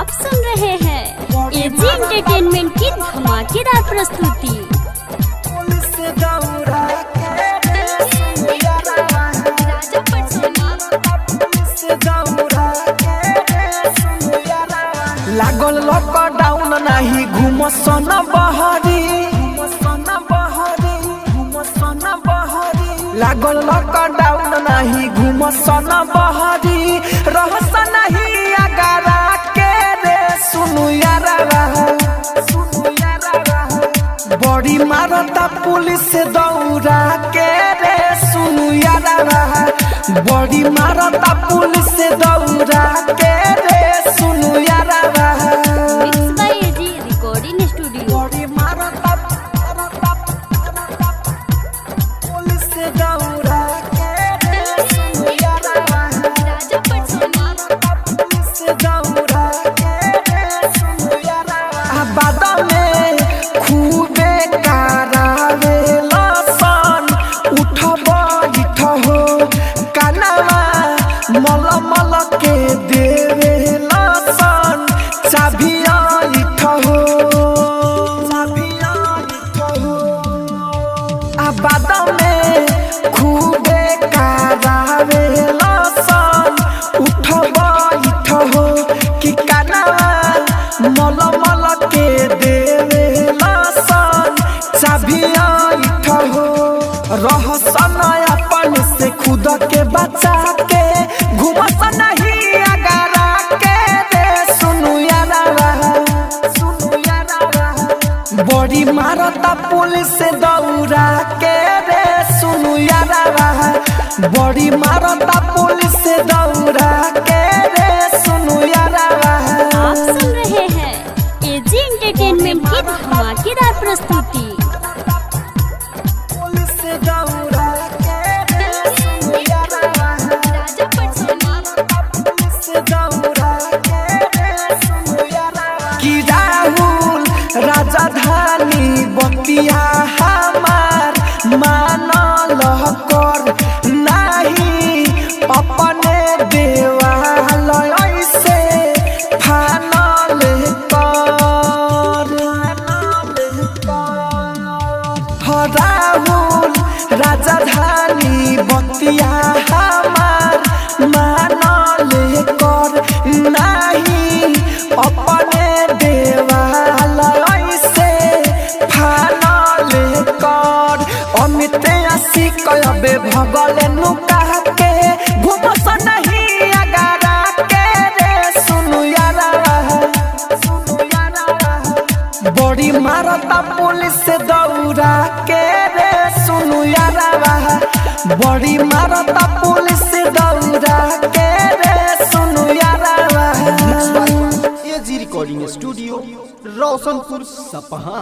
आप सुन रहे हैं एजी एंटरटेनमेंट की धमाकेदार प्रस्तुति। लागल लॉकडाउन नहीं घूम सोना बहरी, लागल लॉकडाउन नहीं घूम सोना बहरी, रहस नहीं अगारा के रे सुनु यारा, बड़ी मारता पुलिस दौड़ा के रे सुनु यारा, बड़ी मारता पुलिस दौड़ा के रे सुनु यारा। Mix by AG recording studio. बड़ी मारता पुलिस दौड़ा के रे सुनु यारा, पुलिस दौड़ा के रे सुनु यारा। बाद में खूबे करावे लसन उठब इठ हो कानवा मल मल के देवे लसन चाबिया इठ हो, बाद में खूबे करावे लसन उठब इठ हो कि कानवा मल मल के देवे लसन चाबिया इठ हो। रहसन अपन से खुद के बचा के घूमस नहीं अगारा के रे सुनु यारा, बड़ी मारता पुलिस दौड़ा के रे सुनु यारा, बड़ी मारता पुलिस दौड़ा के रे सुनु यारा। आप सुन रहे हैं एजी एंटरटेनमेंट की धमाकेदार प्रस्तुति। पुलिस दौड़ा के रे सुनु यारा, पुलिस दौड़ा के रे सुनु यारा। कि राहुल राजधानी बतिया हमार मानल कर नहीं अपने देवालय से फानल कर। राहुल राजधानी बतिया हमार मानल कर नहीं अपने देवालय से फानल कर। अमित आशी कबे भगल नुका के घूमस नहीं अगारा के रे सुनु यारा, बड़ी मारता पुलिस दौड़ा के रे सुनु यारा, बड़ी मारता पुलिस दौड़ा के रे सुनु यारा। एजी रिकॉर्डिंग स्टूडियो रोशनपुर सपहा।